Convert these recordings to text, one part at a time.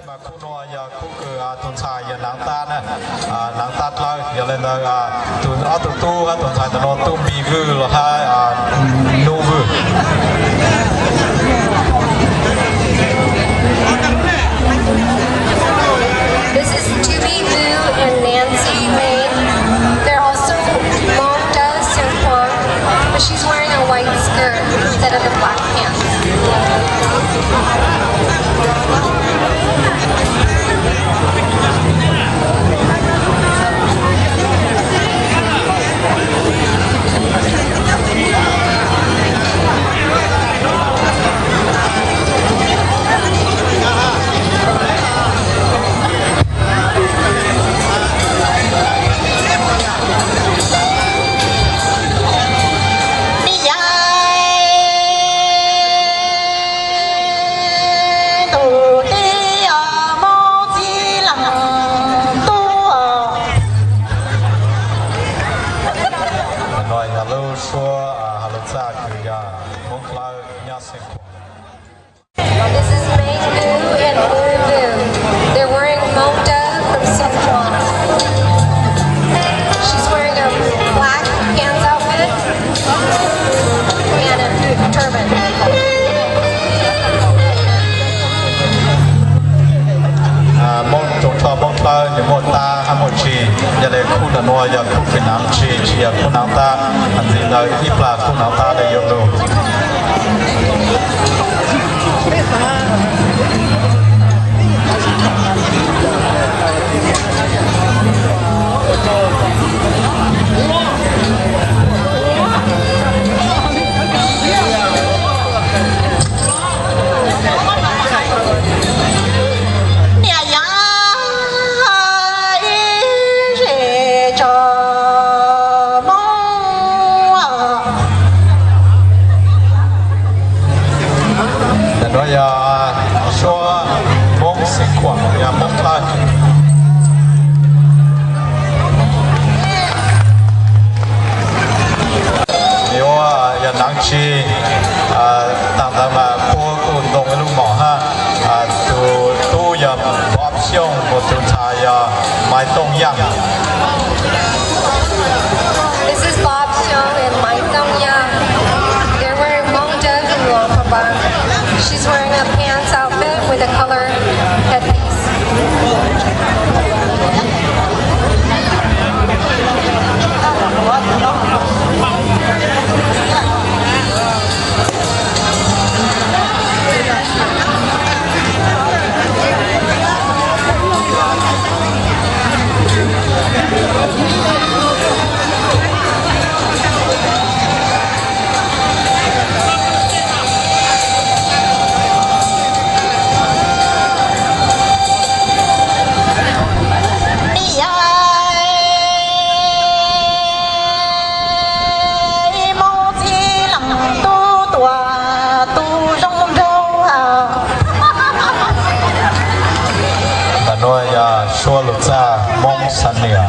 mà khu nội giờ khu cửa tuần sai giờ nắng ta nè nắng ta lại giờ lên là tuần ở tuần tu tuần sai tuần tu bị vư là hai nô vư. This is Tubi Vu and Nancy May. They're also Mom does Sung Kwang, but she's wearing a white skirt instead of the black pants. This is Meng Vu and Vu Vu. They're wearing Mongda from Sungkwon. She's wearing a black pants outfit and a turban. Mong trồng thọ mong thơ những một ta hay một chi giờ đây khu là nuôi giờ khu phiền nám chi giờ khu nám ta anh gì lời ít là khu nám ta để dùng luôn. Chi tạm thời mà cô đồng cái lúc mỏ ha tu giờ bóp xiong một tuần sai mai tông yang. This is Bob Xiong and Mai Tong Yang. They're wearing Mongda and Luang Prabang. She's wearing a pants outfit with a color headpiece. Xua lục ra mong sẵn nìa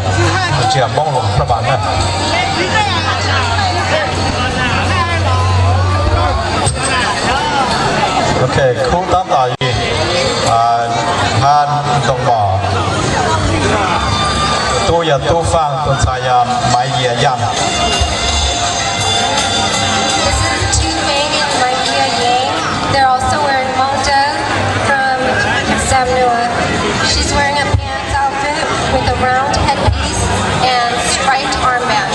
chỉ mong lục các bạn này. Ok, khu tám tòa gì than đồng bò tu giờ tu phang tuần sai máy dìa dặn. This is Tu Meng and Mai Gia Yang. They're also wearing Mongda from Samnua. She's wearing a pants outfit with a round headpiece and striped armband.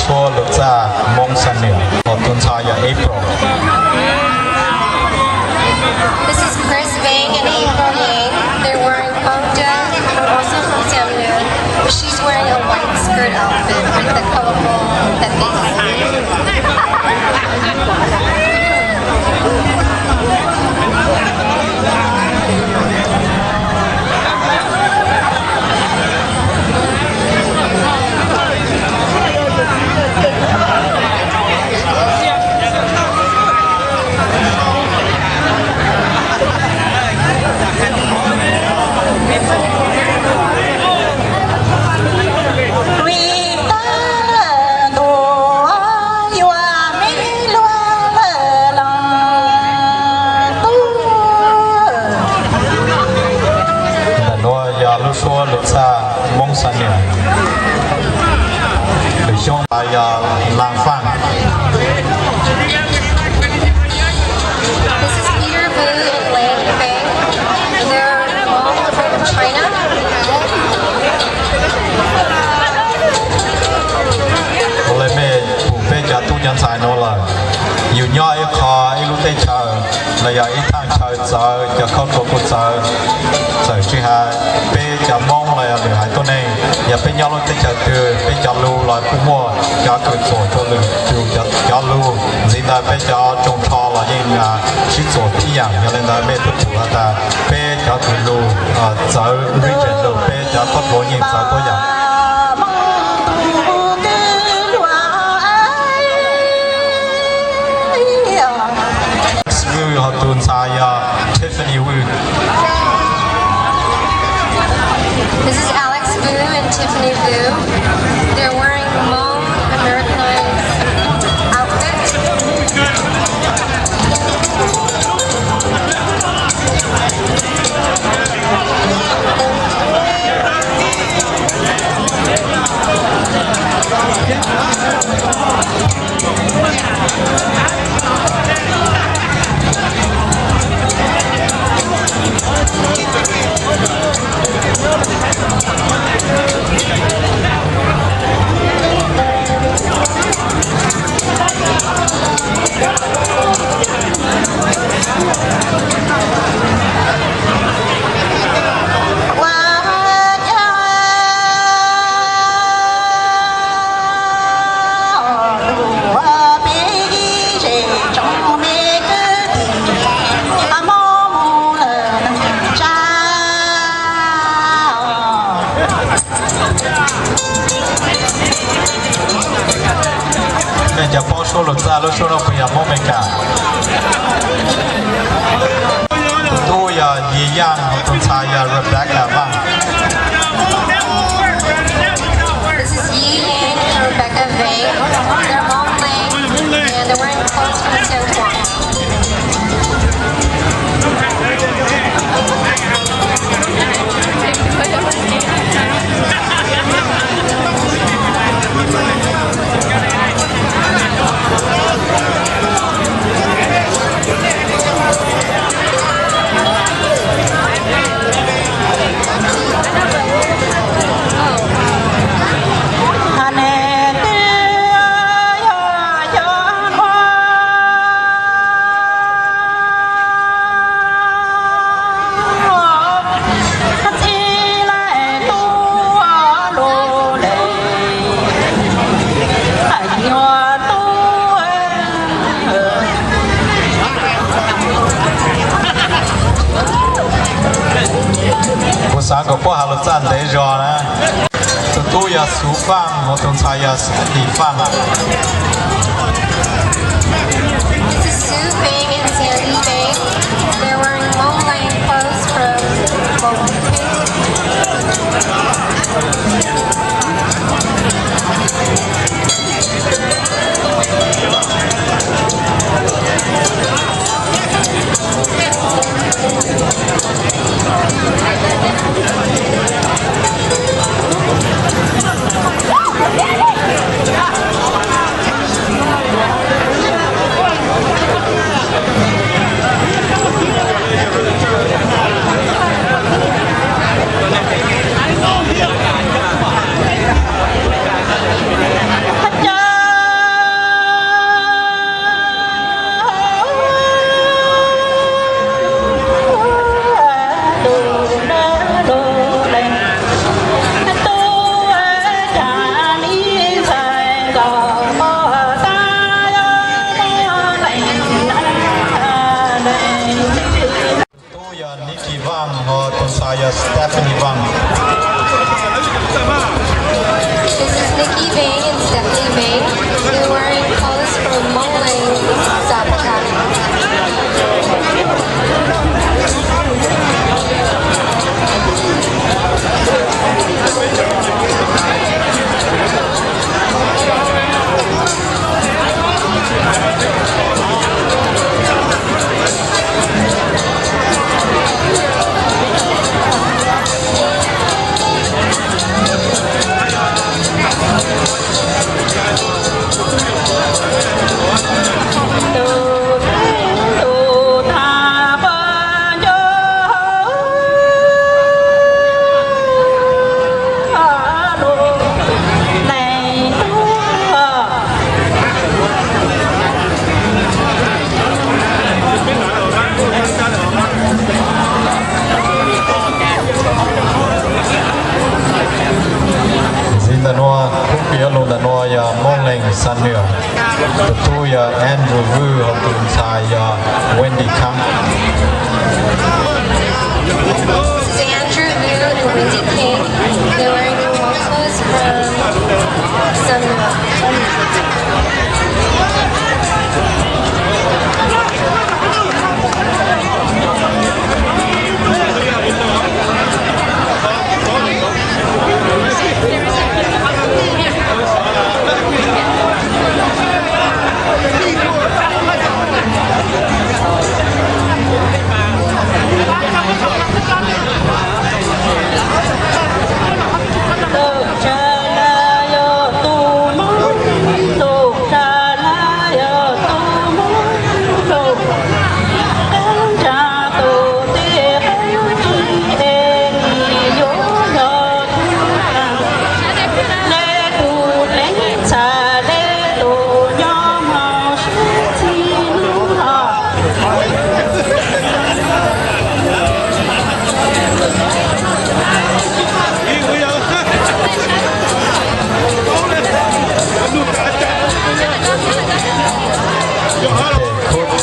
Xua lục ra mong sẵn nìa một tuần sai April. This is Chris Vang and April Yang. They're wearing Mongda, also from Samnua. She's wearing a white skirt outfit with a colorful headpiece. Saya Lang Fang. This is Peter Vu and Lang Feng. They're all from China.Ole me pe ja tu nhân sai nó là nhiều nhỏ ấy khó ấy lúc tây chờ là giờ ít thằng chờ chờ cho không có cuộc chờ chờ chứ ha pe ja mong là được hai tuần này giờ pe nhỏ lúc tây chờ từ pe ja lu là cũng mua cho cười sổ cho lu cho lu gì là pe ja trồng trò là những chỉ sổ tí dạng cho nên là pe tu chủ là ta pe ja cười lu chờ region lu pe ja có bộ những sợ có dạng họ tuân saya Tiffany Wu. This is Alex Vu and Tiffany Vu. They're wearing Hmong Americanized outfits. Giờ bao số lực ra lúc số đâu phải mong mình cả tôi gì dạng tôi sai Rebecca Vang. This is Yi Yang and Rebecca Vang. They're Hmong Lang and they're wearing clothes from Sichuan. sáng có qua học chân đấy rồi nè tôi là số phang một trong sai là tỷ phang. This is Sue Fang and Sandy Fang. They're wearing Hmong Lang clothes from Stephanie Vang. This is Nikki Vang and Stephanie Vang. They're wearing clothes from Hmong Lang, Zapata.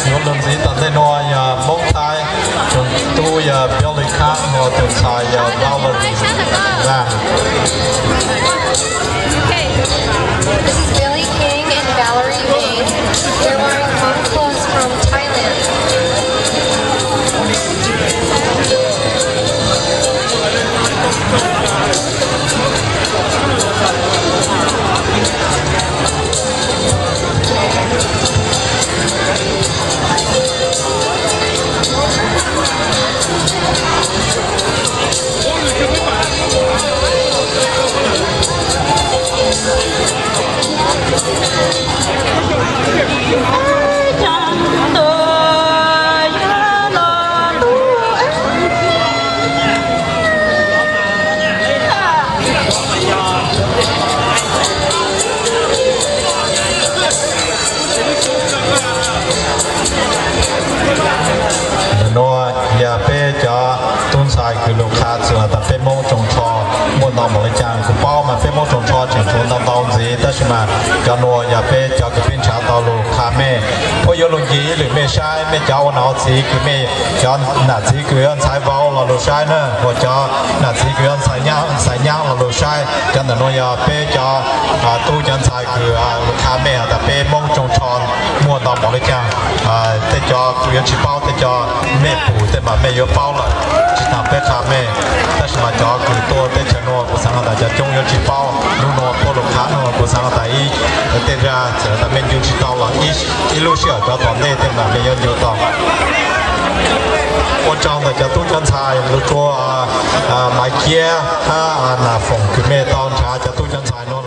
nhiều lần gì tận đây nó nhà mông thái chúng tôi Billy Khan họ từng xài Valen ra. This is Billy King and Valerie May. They're wearing monk clothes from Thailand. Nó nhà bé cho tuân sai cứ lục khá sửa tập bé mông trồng trò muốn làm một cái trang của bao mà bé mông trồng trò chỉ tuân làm tao gì tất mà cho nó nhà bé cho cái phiên trả tao lục khá mẹ có yêu lục gì lục mẹ sai mẹ cháu nó gì cứ mẹ cho nạt gì cứ ăn sai vào là lục sai nữa hoặc cho nạt gì cứ ăn sai nhang là lục sai cho nên nó nhà bé cho tu chân sai cứ lục khá mẹ tập bé mông trồng trò muốn làm một cái trang để cho cứ ăn chỉ bao để cho mẹ phụแต่mà mẹ 有包了，只当别卡妹，但是嘛，叫更多的承诺，不想让大家中有去包，如果破路卡呢，不想让大家对着这他们就知道了，一路是要找到内的嘛，没有就到。我找的叫杜真才，如果买kia拿缝去咩当茶叫杜真才喏。